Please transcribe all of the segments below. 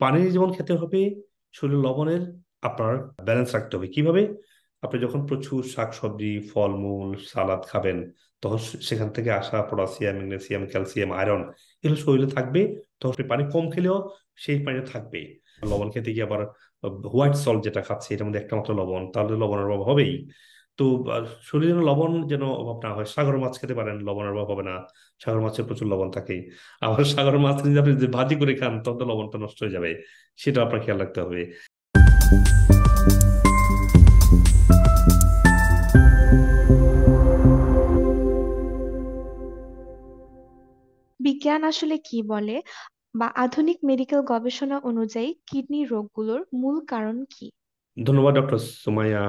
পানি যেমন খেতে হবে, শরীরে লবণের আপনার ব্যালেন্স রাখতে হবে কিভাবে? আপনি যখন প্রচুর শাকসবজি, ফলমূল, সালাদ খাবেন, তখন সেখান থেকে আসা পটাশিয়াম, ম্যাগনেসিয়াম, ক্যালসিয়াম, আয়রন এগুলো শরীরে থাকবে। তখন আপনি পানি কম খেলেও সেই পানিটা থাকবে। লবণ খেতে গিয়ে আবার হোয়াইট সল্ট যেটা খাচ্ছে এটার মধ্যে একটা মাত্র লবণ, তাহলে লবণের অভাব হবেই। তো শরীরে যেন লবণ যেন অভাব না হয়, সাগর মাছ খেতে পারেন, লবণের অভাব হবে না। সাগর মাছে প্রচুর লবণ থাকে। আবার সাগর মাছ যদি আপনি যে ভাজি করে খান তখন তো লবণটা নষ্ট হয়ে যাবে, সেটা আপনার খেয়াল রাখতে হবে। বিজ্ঞান আসলে কি বলে বা আধুনিক মেডিকেল গবেষণা অনুযায়ী কিডনি রোগগুলোর মূল কারণ কি? ধন্যবাদ ডক্টর সুমাইয়া।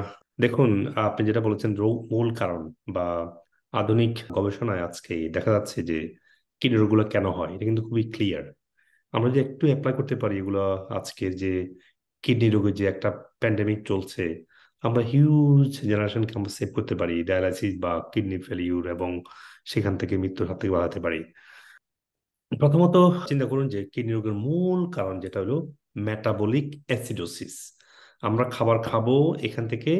দেখুন, আপনি যেটা বলেছেন রোগ মূল কারণ বা আধুনিক গবেষণায় আজকে দেখা যাচ্ছে যে কিডনি রোগগুলো কেন হয় এটা কিন্তু খুবই ক্লিয়ার। আমরা যে একটু অ্যাপ্লাই করতে পারি এগুলো, আজকের যে কিডনি রোগের যে একটা প্যান্ডেমিক চলছে, আমরা হিউজ জেনারেশনকে আমরা সেভ করতে পারি ডায়ালাইসিস বা কিডনি ফেলিউর, এবং সেখান থেকে মৃত্যুর হাত থেকে বাঁচাতে পারি। প্রথমত চিন্তা করুন যে কিডনি রোগের মূল কারণ যেটা হলো মেটাবলিক অ্যাসিডোসিস। আমরা খাবার খাবো, এখান থেকে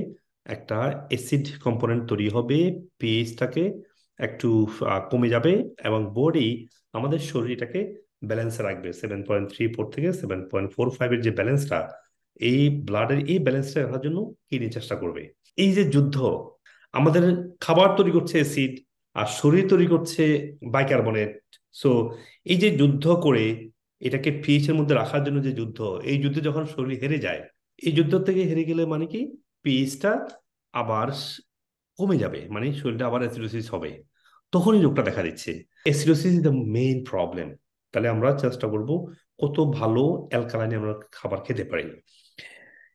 একটা অ্যাসিড কম্পোনেন্ট তৈরি হবে, পিএইচটাকে একটু কমে যাবে, এবং বডি, আমাদের শরীর এটাকে ব্যালেন্সে রাখবে। 7.34 থেকে 7.45-এর যে ব্যালেন্সটা, এই ব্লাডের এই ব্যালেন্সটা রাখার জন্য কিডনি চেষ্টা করবে। এই যে যুদ্ধ, আমাদের খাবার তৈরি করছে অ্যাসিড, আর শরীর তৈরি করছে বাইকার্বনেট। সো এই যে যুদ্ধ করে এটাকে পিএইচ এর মধ্যে রাখার জন্য যে যুদ্ধ, এই যুদ্ধে যখন শরীর হেরে যায়, এই যুদ্ধ থেকে হেরে গেলে মানে কি পিএইচটা আবার কমে যাবে, মানে শরীরটা আবার অ্যাসিডোসিস হবে। তখনই রোগটা দেখা দিচ্ছে। Acidosis is the main problem. তাহলে আমরা চেষ্টা করব কত ভালো অ্যালকালাইনে আমরা খাবার খেতে পারি।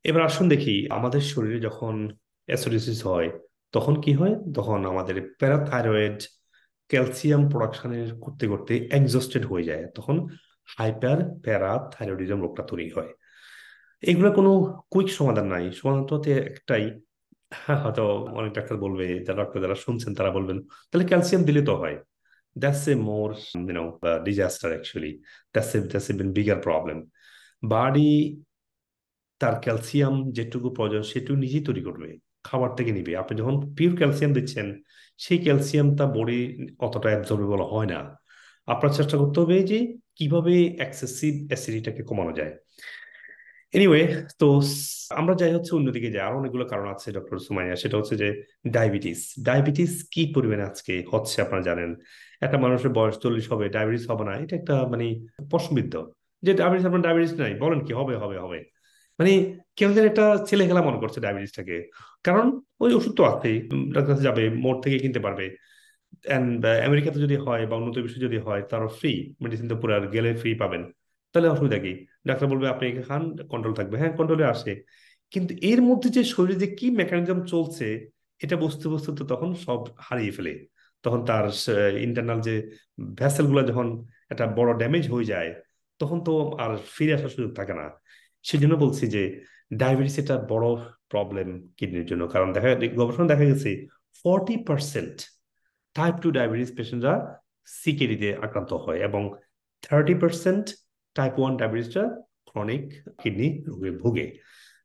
এবার আসুন দেখি আমাদের শরীরে যখন অ্যাসিডোসিস হয় তখন কি হয়। তখন আমাদের প্যারাথাইরয়েড ক্যালসিয়াম প্রোডাকশনের করতে করতে এক্সস্টেড হয়ে যায়, তখন হাইপার প্যারাথাইরয়েডিজম রোগটা তৈরি হয়। এগুলো কোনো কুইক সমাধান নাই, সমাধান তো হতে একটাই। হ্যাঁ, হয়তো অনেক ডাক্তার বলবে, যারা ডাক্তার যারা শুনছেন তারা বলবেন তাহলে ক্যালসিয়াম দিলে তো হয়। That's a more disaster actually. That's a been bigger problem. বাড়ি তার ক্যালসিয়াম যেটুকু প্রয়োজন সেটুকু নিজেই তৈরি করবে, খাবার থেকে নিবে। আপনি যখন পিওর ক্যালসিয়াম দিচ্ছেন, সেই ক্যালসিয়ামটা বডি অতটা অ্যাবজর্বেবল হয় না। আপনার চেষ্টা করতে হবে যে কিভাবে এক্সেসিভ অ্যাসিডিটাকে কমানো যায়। এনিওয়ে, তো আমরা যাই হচ্ছে অন্যদিকে যাই, আরো অনেকগুলো কারণ আছে ডক্টর সুমাইয়া। সেটা হচ্ছে যে ডায়াবেটিস। ডায়াবেটিস কি পরিমাণে আজকে হচ্ছে আপনারা জানেন। একটা মানুষের বয়স 40 হবে, ডায়াবেটিস হবে না, এটা একটা মানে প্রশ্নবিদ্ধ। যে ডায়াবেটিস, আপনার ডায়াবেটিস নাই, বলেন কি হবে হবে হবে, মানে কেন যেন একটা ছেলে খেলা মনে করছে ডায়াবেটিসটাকে। কারণ ওই ওষুধ তো আছেই, ডাক্তার কাছে যাবে, মোড় থেকে কিনতে পারবে। অ্যান্ড আমেরিকাতে যদি হয় বা উন্নত বিশ্বে যদি হয়, তারও ফ্রি মেডিসিন, তো পুরো আর গেলে ফ্রি পাবেন। তাহলে অসুবিধা কি? ডাক্তার বলবে আপনি একে খান, কন্ট্রোল থাকবে। হ্যাঁ, কন্ট্রোলে আসে। কিন্তু এর মধ্যে যে শরীরে যে কি মেকানিজম চলছে, এটা বুঝতে বুঝতে তো তখন সব হারিয়ে ফেলে। তখন তার ইন্টারনাল যে ভ্যাসেল গুলো যখন একটা বড় ড্যামেজ হয়ে যায়, তখন তো আর ফিরে আসার সুযোগ থাকে না। সেজন্য বলছি যে ডায়াবেটিস এটা বড় প্রবলেম কিডনির জন্য। কারণ গবেষণা দেখা গেছে 40% টাইপ 2 ডায়াবেটিস পেশেন্টরা সিকেডিতে আক্রান্ত হয়, এবং 30% টাইপ 1 ডায়াবেটিসরা ক্রনিক কিডনি রোগে ভুগে।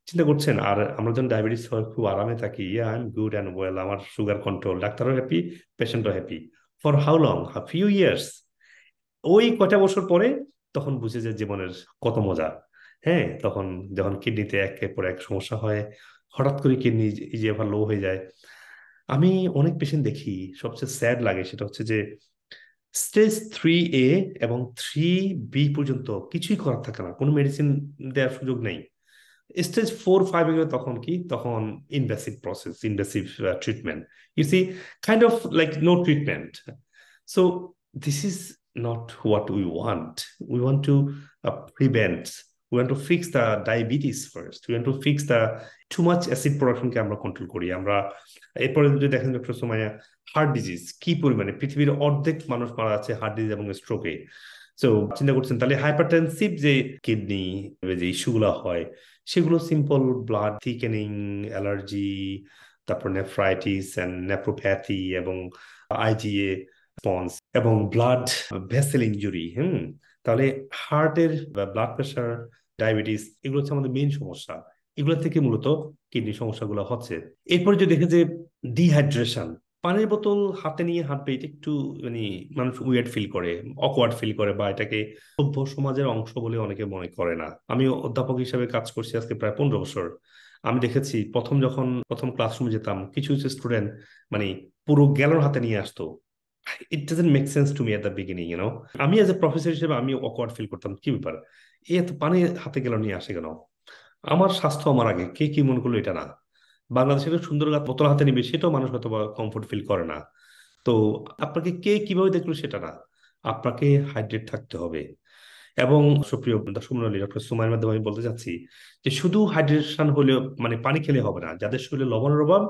চিন্তা করছেন, আর আমরা যখন ডায়াবেটিস হয় খুব আরামে থাকি, yeah I am good and well, আমার সুগার কন্ট্রোল, ডাক্তারও হ্যাপি, পেশেন্টও happy. For how long? Few years. ওই কয়টা বছর পরে তখন বুঝে যায় জীবনের কত মজা। হ্যাঁ, তখন যখন কিডনিতে একের পর এক সমস্যা হয়, হঠাৎ করে কিডনি যে এবার লো হয়ে যায়। আমি অনেক পেশেন্ট দেখি, সবচেয়ে স্যাড লাগে সেটা হচ্ছে যে স্টেজ 3A এবং 3B পর্যন্ত কিছুই করার থাকে না, কোনো মেডিসিন দেওয়ার সুযোগ নেই। স্টেজ 4-5 এ গেলে তখন কি, তখন invasive process, invasive treatment. You see, kind of like no treatment. So this is not what we want. We want to prevent, we want to fix the diabetes first, we want to fix the too much acid প্রোডাকশনকে আমরা control করি আমরা। এরপরে যদি দেখেন doctor Somaiya, heart disease কি পরিমাণে, পৃথিবীর অর্ধেক মানুষ মারা যাচ্ছে হার্ট ডিজিজ এবং স্ট্রোকে। তো চিন্তা করছেন তাহলে হাইপারটেনসিভ যে কিডনি যে ইস্যুগুলো হয়, সেগুলো সিম্পল ব্লাড থিকেনিং, অ্যালার্জি, তারপর নেফ্রাইটিস অ্যান্ড নেফ্রোপ্যাথি, এবং আইজিএ রেসপন্স, এবং ব্লাড ভেসেল ইনজুরি। তাহলে হার্টের ব্লাড প্রেশার, ডায়াবেটিস, এগুলো হচ্ছে আমাদের মেইন সমস্যা। এগুলো থেকে মূলত কিডনি সমস্যাগুলো হচ্ছে। এরপরে যে দেখে যে ডিহাইড্রেশন, পানির বোতল হাতে নিয়ে হাঁটবে, এটা একটু মানে মানুষ উইয়ার্ড ফিল করে, অকওয়ার্ড ফিল করে, বা এটাকে সভ্য সমাজের অংশ বলে অনেকে মনে করে না। আমি অধ্যাপক হিসেবে কাজ করছি আজকে প্রায় 15 বছর। আমি দেখেছি যখন প্রথম ক্লাসরুমে যেতাম, কিছু কিছু স্টুডেন্ট মানে পুরো গ্যালন হাতে নিয়ে আসতো। It doesn't make sense to me at the beginning. আমি এজ এ প্রফেসর হিসেবে আমি অকওয়ার্ড ফিল করতাম, কি ব্যাপার, এ এত পানি হাতে গ্যালন নিয়ে আসে কেন? আমার স্বাস্থ্য আমার আগে, কে কি মনে করলো এটা না। বাংলাদেশের সুন্দর বোতল হাতে নিবে, সেটাও মানুষ হয়তো বা কমফোর্ট ফিল করে না। তো আপনাকে কে কিভাবে দেখলো সেটা না, আপনাকে হাইড্রেট থাকতে হবে। এবং সুপ্রিয় দর্শক মণ্ডলী, ডক্টর সুমাইয়ের মাধ্যমে আমি বলতে চাচ্ছি যে শুধু হাইড্রেশন হলে মানে পানি খেলে হবে না। যাদের শরীরে লবণের অভাব,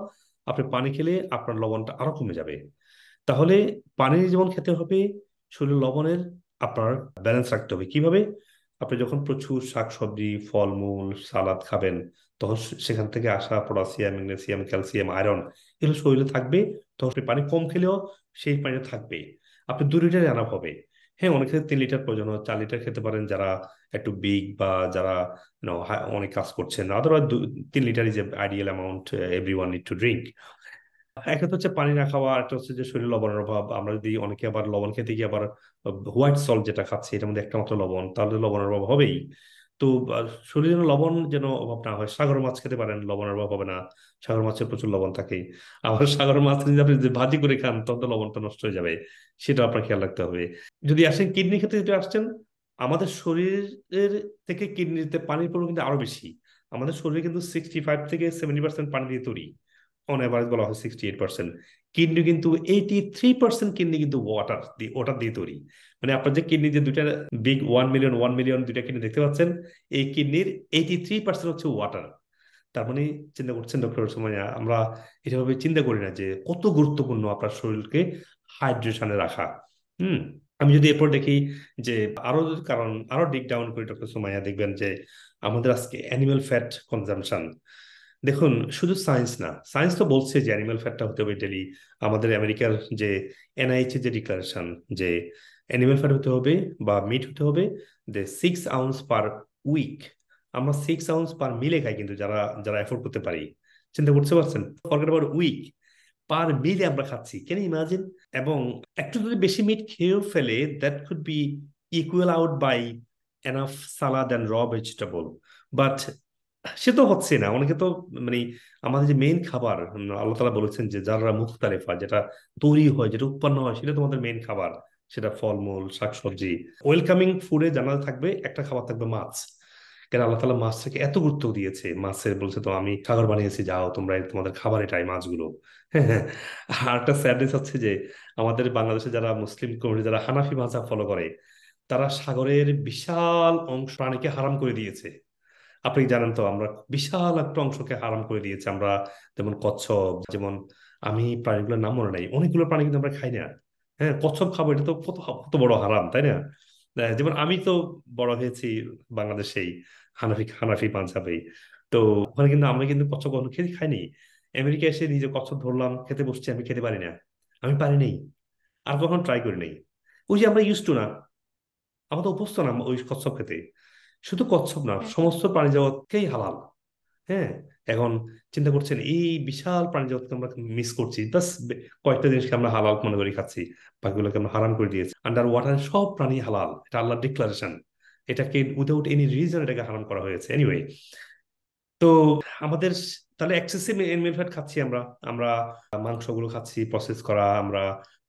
আপনি পানি খেলে আপনার লবণটা আরো কমে যাবে। তাহলে পানি যেমন খেতে হবে, শরীরে লবণের আপনার ব্যালেন্স রাখতে হবে। কিভাবে? আপনি যখন প্রচুর শাকসবজি, ফলমূল, সালাদ খাবেন, তখন সেখান থেকে আসা পটাশিয়াম, ম্যাগনেসিয়াম, ক্যালসিয়াম, আয়রন এগুলো শরীরে থাকবে। তখন আপনি পানি কম খেলেও সেই পানিটা থাকবে। আপনি 2 লিটার আনাপ হবে। হ্যাঁ, অনেক ক্ষেত্রে 3 লিটার প্রয়োজন হয়, 4 লিটার খেতে পারেন যারা একটু বিগ, বা যারা অনেক কাজ করছেন। Otherwise 3 litre is ideal amount every one need to drink. একটা তো হচ্ছে পানি না খাওয়া, একটা হচ্ছে যে শরীরে লবণের অভাব। আমরা যদি অনেকে আবার লবণ খেতে গিয়ে আবার হোয়াইট সল্ট যেটা খাচ্ছি, এটার মধ্যে একটা মাত্র লবণ, তাহলে লবণের অভাব হবেই। তো শরীরে যেন লবণ যেন অভাব না হয়, সাগর মাছ খেতে পারেন, লবণের অভাব হবে না। সাগর মাছে প্রচুর লবণ থাকে। আবার সাগর মাছ যদি আপনি যে ভাজি করে খান, তখন তো লবণটা নষ্ট হয়ে যাবে। সেটা আপনার খেয়াল রাখতে হবে। যদি আসেন কিডনি ক্ষেত্রে, যেটা আসছেন, আমাদের শরীরের থেকে কিডনিতে পানির পরিমাণ কিন্তু আরো বেশি। আমাদের শরীরে কিন্তু 65 থেকে 70% পানি দিয়ে তৈরি। অন এভারেজ বলা হয় 68%। কিডনি কিন্তু 83% কিডনি কিন্তু ওয়াটার দিয়ে তৈরি। মানে আপনার যে কিডনি যে দুইটা বিগ 1 মিলিয়ন 1 মিলিয়ন দুইটা কিডনি দেখতে পাচ্ছেন, এই কিডনির 83% হচ্ছে ওয়াটার। তার মানে চিন্তা করছেন ডক্টর সুমাইয়া, আমরা এভাবে চিন্তা করি না যে কত গুরুত্বপূর্ণ আপনার শরীরকে হাইড্রেশনে রাখা। হুম। আমি যদি এরপর দেখি যে আরো ডিপ ডাউন করি ডক্টর সুমাইয়া, দেখবেন যে আমাদের আজকে অ্যানিমাল ফ্যাট কনজাম্পশন। দেখুন, শুধু সায়েন্স না, সায়েন্স তো বলছে যে অ্যানিমাল ফ্যাটটা হতে হবে ডেলি। আমাদের আমেরিকার যে এনআইএইচ এর যে ডিক্লারেশন, যে অ্যানিমাল ফ্যাট হতে হবে বা মিট হতে হবে 6 আউন্স পার উইক। আমরা 6 আউন্স পার মিলে খাই, কিন্তু যারা যারা এফোর্ড করতে পারি। চিন্তা করতে পারছেন? ফরগেট অ্যাবাউট উইক, পার মিলে আমরা খাচ্ছি, ক্যান ইমাজিন? এবং একটু যদি বেশি মিট খেয়েও ফেলে, that could be equal out by enough salad and raw vegetable. But সে তো হচ্ছে না। অনেকে তো মানে আমাদের যে মেইন খাবার, আল্লাহ তাআলা বলেছেন যে যারা মুখতালিফা, যেটা তৈরি হয়, যেটা উৎপন্ন হয়, সেটা তোমাদের মেইন খাবার। সেটা ফলমূল, শাকসবজি। ওয়েলকামিং ফুডে জানা থাকবে একটা খাবার থাকবে মাছ। কেন আল্লাহ তাআলা মাছটাকে এত গুরুত্ব দিয়েছে? মাছের বলছে তো আমি সাগর বানিয়েছি, যাও তোমরা, তোমাদের খাবার এটাই, মাছগুলো। হ্যাঁ, হ্যাঁ। আর একটা স্যাডনেস হচ্ছে যে আমাদের বাংলাদেশে যারা মুসলিম কমিউনিটি, যারা হানাফি মাযহাব ফলো করে, তারা সাগরের বিশাল অংশ প্রাণীকে হারাম করে দিয়েছে। আপনি জানেন তো, আমরা বিশাল একটা অংশকে হারাম করে দিয়েছি আমরা। যেমন কচ্ছপ, যেমন আমি প্রাণীগুলোর নাম মনে নাই, অনেকগুলো প্রাণী কিন্তু আমরা খাই না। হ্যাঁ, কচ্ছপ খাবো, এটা তো কত কত বড় হারাম, তাই না? যেমন আমি তো বড় হয়েছি বাংলাদেশেই, হানাফি হানাফি পাঞ্জাবেই। তো ওখানে কিন্তু আমরা কিন্তু কচ্ছপ কখনো খেতে খাইনি। আমেরিকা এসে নিজে কচ্ছপ ধরলাম, খেতে বসছি, আমি খেতে পারি না। আমি পারি নাই, আর কখনো ট্রাই করি নাই। ওই যে আমরা ইউজ টু না, আমরা তো অভ্যস্ত না ওই কচ্ছপ খেতে। শুধু কচ্ছপ না, হ্যাঁ, সমস্ত প্রাণী জগৎকেই হালাল। হ্যাঁ। এখন চিন্তা করছেন, এই বিশাল প্রাণী জগৎকে আমরা মিস করছি, বাস কয়েকটা জিনিসকে আমরা হালাল মনে করে খাচ্ছি, বাকিগুলোকে আমরা হারাম করে দিয়েছি। আন্ডার ওয়াটার সব প্রাণী হালাল, এটা আল্লাহর ডিক্লারেশন। এটাকে উইদাউট এনি রিজন এটাকে হারাম করা হয়েছে। এনিওয়ে, তো আমাদের তাহলে এক্সেসিভ এনিমেল ফ্যাট খাচ্ছি আমরা। আমরা মাংসগুলো খাচ্ছি প্রসেস করা, আমরা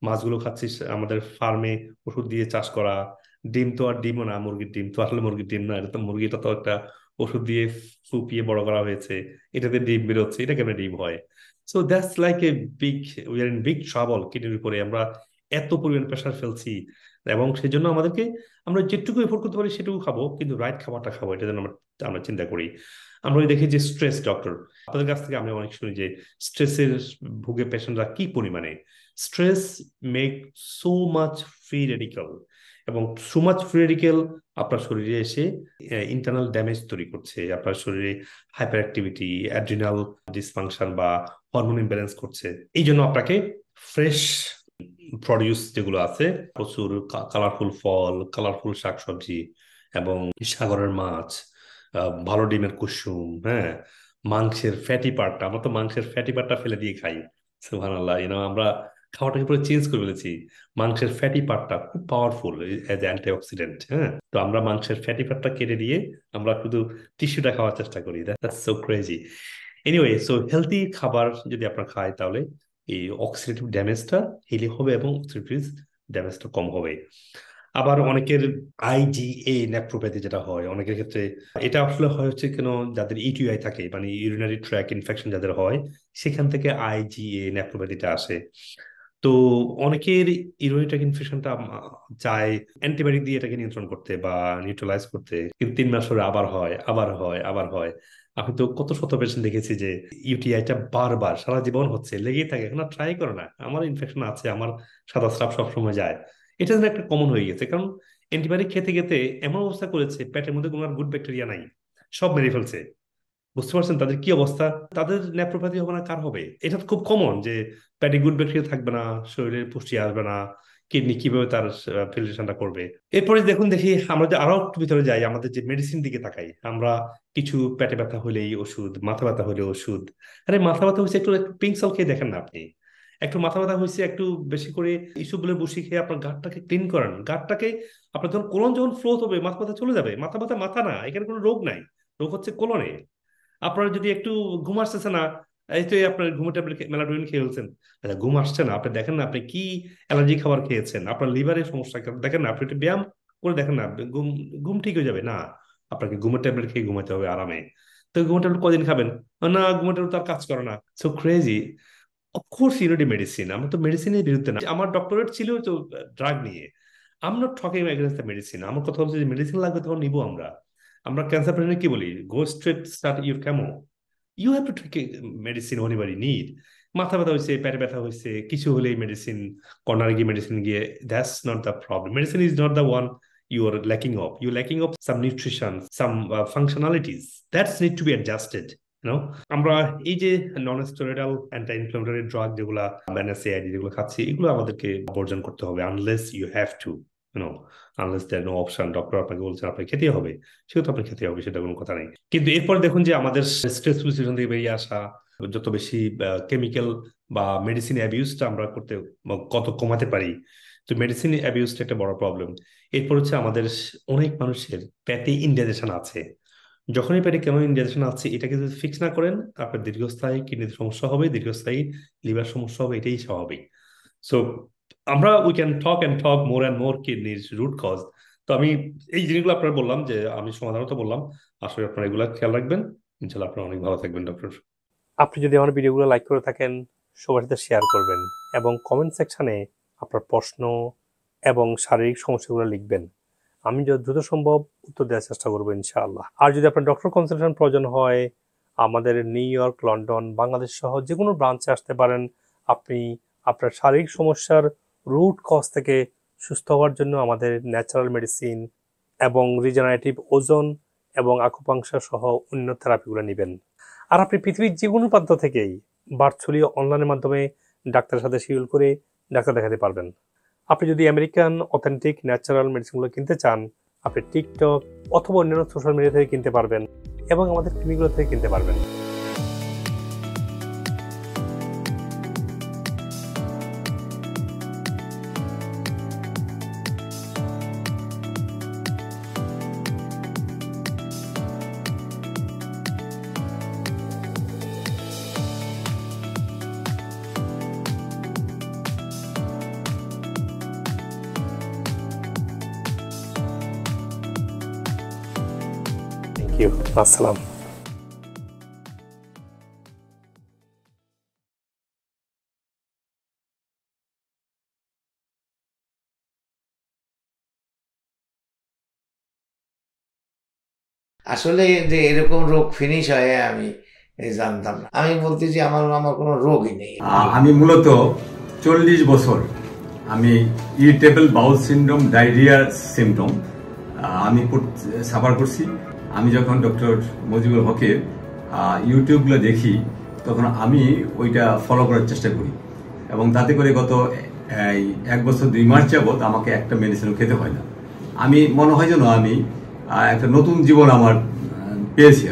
মাছগুলো খাচ্ছি আমাদের ফার্মে ওষুধ দিয়ে চাষ করা। ডিম তো আর ডিমও না, মুরগির ডিম তো আসলে মুরগির ডিম না, এটা তো মুরগিটা তো একটা ওষুধ দিয়ে ফুপিয়ে বড় করা হয়েছে। এটাতে ডিম বেরোচ্ছে, এটা কেন ডিম হয়? So that's like a big, we are in big trouble. কিডনির উপরে আমরা এত পরিমাণ প্রেশার ফেলছি। এবং সেই জন্য আমাদেরকে, আমরা যেটুকু এফোর্ড করতে পারি সেটুকু খাবো, কিন্তু রাইট খাবারটা খাবো, এটা যেন আমরা আমরা চিন্তা করি। আমরা ওই দেখি যে স্ট্রেস ডক্টর, আপনাদের কাছ থেকে আমি অনেক শুনি যে স্ট্রেসের ভুগে পেশেন্টরা কি পরিমাণে। Stress make so much free radical, এবং সো মাচ ফ্রি রেডিক্যাল আপনার শরীরে এসে ইন্টারনাল ড্যামেজ তৈরি করছে। আপনার শরীরে হাইপার অ্যাক্টিভিটি, অ্যাড্রিনাল ডিসফাংশন বা হরমোন ইমব্যালেন্স করছে। এই জন্য আপনাকে ফ্রেশ প্রডিউস যেগুলো আছে, প্রচুর কালারফুল ফল, কালারফুল শাকসবজি, এবং সাগরের মাছ, ভালো ডিমের কুসুম, হ্যাঁ, মাংসের ফ্যাটি পার্টটা, আমরা তো মাংসের ফ্যাটি পার্টটা ফেলে দিয়ে খাই। সুবহানাল্লাহ, আমরা খাওয়াটাকে পুরো চেঞ্জ করে ফেলেছি। মাংসের ফ্যাটি পার্টটা খুব পাওয়ারফুল এজ অ্যান্টিঅক্সিডেন্ট, হ্যাঁ, তো আমরা মাংসের ফ্যাটি পার্টটা কেটে দিয়ে আমরা শুধু টিস্যুটা খাওয়ার চেষ্টা করি। That's so crazy. Anyway, so healthy খাবার যদি আপনার খায় তাহলে এই অক্সিডেটিভ ড্যামেজটা হিলি হবে এবং অক্সিডেটিভ ড্যামেজটা কম হবে। আবার অনেকের আইজিএ নেফ্রোপ্যাথি যেটা হয় অনেকের ক্ষেত্রে, এটা আসলে হয় হচ্ছে কেন, যাদের ইটিআই থাকে মানে ইউরিনারি ট্র্যাক ইনফেকশন যাদের হয়, সেখান থেকে আইজিএ নেফ্রোপ্যাথিটা আসে। তো অনেকের ইউরিনারি ট্র্যাক ইনফেকশনটা চায় অ্যান্টিবায়োটিক দিয়ে এটাকে নিয়ন্ত্রণ করতে বা নিউট্রালাইজ করতে, কিন্তু 3 মাস পরে আবার হয়, আবার হয়, আবার হয়। আমি তো কত শত পেশেন্ট দেখেছি যে ইউটিআইটা বারবার সারা জীবন হচ্ছে, লেগেই থাকে, এখন ট্রাই করে না, আমার ইনফেকশন আছে, আমার সাদা স্রাব সবসময় যায়। এটা যেন একটা কমন হয়ে গেছে, কারণ অ্যান্টিবায়োটিক খেতে খেতে এমন অবস্থা করেছে পেটের মধ্যে কোনো আর গুড ব্যাকটেরিয়া নাই, সব মেরে ফেলছে। বুঝতে পারছেন তাদের কি অবস্থা? তাদের নেফ্রোপ্যাথি হবে না কার হবে? এটা তো খুব কমন যে পেটে গুড ব্যাকটেরিয়া থাকবে না, শরীরে পুষ্টি আসবে না, কিডনি কিভাবে তার ফিল্ট্রেশনটা করবে। এরপরে দেখি আমরা যে আরো একটু ভিতরে যাই, আমাদের যে মেডিসিন দিকে তাকাই আমরা, কিছু পেটে ব্যথা হলেই ওষুধ, মাথা ব্যথা হলে ওষুধ। আরে মাথা ব্যথা হয়েছে, একটু একটু পিঙ্ক সল খেয়ে দেখেন না আপনি। একটু মাথা ব্যথা হয়েছে, একটু বেশি করে ইসবগুলের বসি খেয়ে আপনার গাটটাকে ক্লিন করান, গাটটাকে। আপনার যখন কোলন যখন ফ্লো হবে মাথা ব্যথা চলে যাবে। মাথা ব্যথা মাথা না, এখানে কোনো রোগ নাই, রোগ হচ্ছে কোলনে। আপনার যদি একটু ঘুম আসতেছে না, এই তো এই আপনার ঘুমের ট্যাবলেট মেলাটোনিন খেয়ে ফেলছেন, আচ্ছা ঘুম আসছে না, আপনি দেখেন না আপনি কি অ্যালার্জি খাবার খেয়েছেন, আপনার লিভারের সমস্যা দেখেন না, আপনি একটু ব্যায়াম করে দেখেন না, ঘুম ঘুম ঠিক হয়ে যাবে না। আপনাকে ঘুমের ট্যাবলেট খেয়ে ঘুমাতে হবে আরামে। তো ঘুমের ট্যাবলেট কদিন খাবেন? না, ঘুমের ট্যাবলেট তার কাজ করে না। So crazy. Of course unity medicine, আমরা তো মেডিসিনের বিরুদ্ধে না, আমার ডক্টরেট ছিল তো ড্রাগ নিয়ে। I'm not talking against the medicine, আমার কথা হচ্ছে যে মেডিসিন লাগবে তখন নিবো আমরা। আমরা ক্যান্সার পেশেন্ট কি বলি? Go straight start your chemo, you have to take medicine whenever you need. মাথা ব্যথা হয়েছে, পেটে ব্যথা হয়েছে, কিছু হলেই মেডিসিন, কর্নারে গিয়ে মেডিসিন গিয়ে, that's not the problem. Medicine is not the one you are lacking of. You're lacking of some nutrition, some functionalities that's need to be adjusted. আমরা এই যে non steroidal anti inflammatory drug যেগুলা NSAID যেগুলো খাচ্ছি, এগুলো আমাদেরকে বর্জন করতে হবে, unless you have to, you know unless there no option, doctor আপনাকে বলছেন আপনাকে খেতে হবে, সেহেতু আপনাকে খেতে হবে, সেটা কোনো কথা নেই। কিন্তু এরপর দেখুন যে আমাদের স্ট্রেসফুল সিচুয়েশন থেকে বেরিয়ে আসা, যত বেশি কেমিক্যাল বা মেডিসিন অ্যাবিউজটা আমরা করতে কত কমাতে পারি, তো মেডিসিন অ্যাবিউজটা একটা বড় প্রবলেম। এরপর হচ্ছে আমাদের অনেক মানুষের পেটে ইনডাইজেশন আছে। যখনই পেটে কেন ইনডাইজেশন আছে, এটাকে যদি ফিক্স না করেন আপনার দীর্ঘস্থায়ী কিডনির সমস্যা হবে, দীর্ঘস্থায়ী লিভার সমস্যা হবে, এটাই স্বাভাবিক। সো আমরা we can talk and talk more and more কিডনির রুট কজ। তো আমি এই জিনিসগুলো আপনার বললাম যে আমি সমাধানত বললাম, আসলে আপনারা এগুলো খেয়াল রাখবেন। ইনশাল্লাহ আপনারা অনেক ভালো থাকবেন ডক্টর। আপনি যদি আমার ভিডিওগুলো লাইক করে থাকেন, সবার সাথে শেয়ার করবেন এবং কমেন্ট সেকশনে আপনার প্রশ্ন এবং শারীরিক সমস্যাগুলো লিখবেন। আমি যত দ্রুত সম্ভব উত্তর দেওয়ার চেষ্টা করবো ইনশাআল্লাহ। আর যদি আপনার ডক্টর কনসালটেশন প্রয়োজন হয়, আমাদের নিউ ইয়র্ক, লন্ডন, বাংলাদেশ সহ যে কোনো ব্রাঞ্চে আসতে পারেন। আপনি আপনার শারীরিক সমস্যার রুট কজ থেকে সুস্থ হওয়ার জন্য আমাদের ন্যাচারাল মেডিসিন এবং রিজেনারেটিভ ওজন এবং আকুপাংশার সহ অন্য থেরাপিগুলো নেবেন। আর আপনি পৃথিবীর যে কোনো প্রান্ত থেকেই ভার্চুয়ালি অনলাইনের মাধ্যমে ডাক্তারের সাথে শিডিউল করে ডাক্তার দেখাতে পারবেন। আপনি যদি আমেরিকান অথেন্টিক ন্যাচারাল মেডিসিনগুলো কিনতে চান, আপনি টিকটক অথবা অন্যান্য সোশ্যাল মিডিয়া থেকে কিনতে পারবেন এবং আমাদের ক্লিনিকগুলো থেকে কিনতে পারবেন। Thank you. আসসালাম। আসলে যে এরকম রোগ ফিনিশ হয় আমি জানতাম না। আমি বলতেছি আমার আমার কোনো রোগই নেই। আমি মূলত 40 বছর আমি ইরিটেবল বাউল সিনড্রোম, ডায়রিয়ার সিমটম আমি সাফার করছি। আমি যখন ডক্টর মজিবুল হকের ইউটিউবগুলো দেখি তখন আমি ওইটা ফলো করার চেষ্টা করি এবং তাতে করে গত 1 বছর 2 মাস যাবৎ আমাকে একটা মেডিসিনও খেতে হয় না। আমি মনে হয় যেন আমি একটা নতুন জীবন আমার পেয়েছি।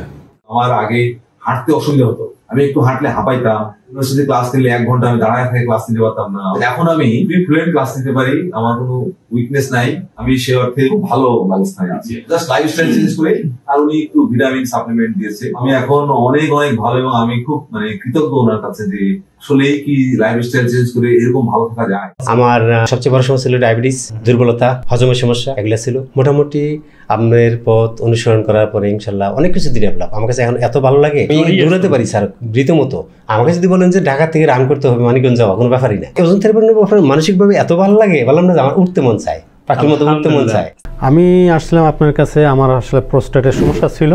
আমার আগে হাঁটতে অসুবিধা হতো, আমি একটু হাঁটলে হাঁপাইতাম, ইউনিভার্সিটি ক্লাস নিলে 1 ঘন্টা আমি দাঁড়ায় থেকে ক্লাস নিতে পারতাম না। এখন আমি ফ্লুয়েন্ট ক্লাস নিতে পারি, আমার কোনো উইকনেস নাই, আমি সে অর্থে খুব ভালো অবস্থায় আছি। জাস্ট লাইফস্টাইল চেঞ্জ করে আর উনি একটু ভিটামিন সাপ্লিমেন্ট দিয়েছে, আমি এখন অনেক অনেক ভালো এবং আমি খুব কৃতজ্ঞ ওনার কাছে যে আসলেই কি লাইফস্টাইল চেঞ্জ করে এরকম ভালো থাকা যায়। আমার সবচেয়ে বড় সমস্যা ছিল ডায়াবেটিস, দুর্বলতা, হজমের সমস্যা, এগুলো ছিল। মোটামুটি আপনার পথ অনুসরণ করার পরে ইনশাল্লাহ অনেক কিছু ডেভেলপ। আমার কাছে এখন এত ভালো লাগে, আমি দৌড়াতে পারি স্যার রীতিমতো। আমাকে যদি বলেন যে ঢাকা থেকে রান করতে হবে মানিকগঞ্জ যাওয়া, কোনো ব্যাপারই না। ওজন থেরাপির ব্যাপারে মানসিকভাবে এত ভালো লাগে, বললাম না যে আমার উঠতে মন চায়, পাখির মতো উঠতে মন চায়। আমি আসলাম আপনার কাছে, আমার আসলে প্রোস্টেটের সমস্যা ছিল,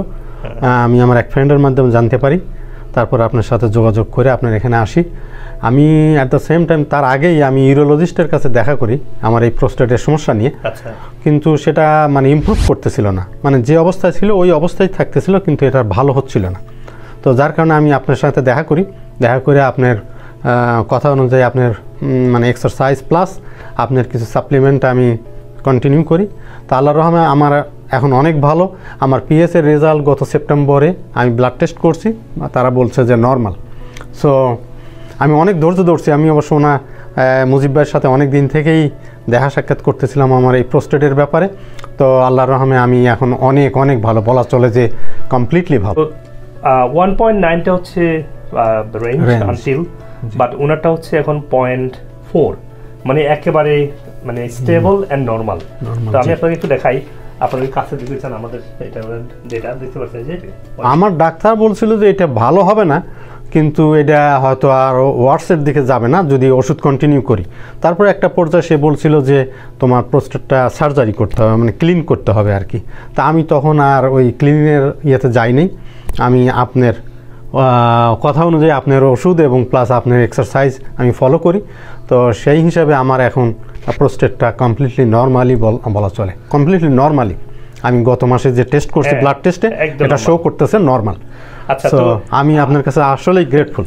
আমি আমার এক ফ্রেন্ডের মাধ্যমে জানতে পারি, তারপর আপনার সাথে যোগাযোগ করে আপনার এখানে আসি। আমি অ্যাট দ্য সেম টাইম তার আগেই আমি ইউরোলজিস্টের কাছে দেখা করি আমার এই প্রোস্টেটের সমস্যা নিয়ে, কিন্তু সেটা ইমপ্রুভ করতেছিল না, যে অবস্থায় ছিল ওই অবস্থায় থাকতেছিল, কিন্তু এটা ভালো হচ্ছিল না। তো যার কারণে আমি আপনার সাথে দেখা করি, দেখা করে আপনার কথা অনুযায়ী আপনার এক্সারসাইজ প্লাস আপনার কিছু সাপ্লিমেন্ট আমি কন্টিনিউ করি। তো আল্লাহর রহমতে আমার এখন অনেক ভালো। আমার পিএসের রেজাল্ট গত সেপ্টেম্বরে আমি ব্লাড টেস্ট করছি, তারা বলছে যে নর্মাল। সো আমি অনেক ধৈর্য ধরছি। আমি অবশ্য মুজিব ভাইয়ের সাথে অনেক দিন থেকেই দেখা সাক্ষাৎ করতেছিলাম আমার এই প্রোস্টেটের ব্যাপারে। তো আল্লাহর রহমতে আমি এখন অনেক অনেক ভালো, বলা চলে যে কমপ্লিটলি ভালো। 1.9টা হচ্ছে রেঞ্জ আনটিল, বাট ওনারটা হচ্ছে এখন 0.4, একেবারে স্টেবল অ্যান্ড নর্মাল। তো আমি আপনাকে একটু দেখাই, আপনাদের কাছে দিতে চান আমাদের এটা ডেটা দেখতে পাচ্ছেন যে আমার ডাক্তার বলছিল যে এটা ভালো হবে না, কিন্তু এটা হয়তো আর ওয়ার্সের দিকে যাবে না যদি ওষুধ কন্টিনিউ করি। তারপরে একটা পর্যায়ে সে বলছিল যে তোমার প্রোস্টেটটা সার্জারি করতে হবে, ক্লিন করতে হবে আর কি। তা আমি তখন আর ওই ক্লিনের ইয়েতে যাইনি। আমি আপনার কথা অনুযায়ী আপনার ওষুধ এবং প্লাস আপনার এক্সারসাইজ আমি ফলো করি। তো সেই হিসাবে আমার এখন প্রোস্টেটটা কমপ্লিটলি নর্মালি বলা চলে, কমপ্লিটলি নর্মালি। আমি গত মাসে যে টেস্ট করছি ব্লাড টেস্টে, এটা শো করতেছে নর্মাল। তো আমি আপনার কাছে আসলেই গ্রেটফুল।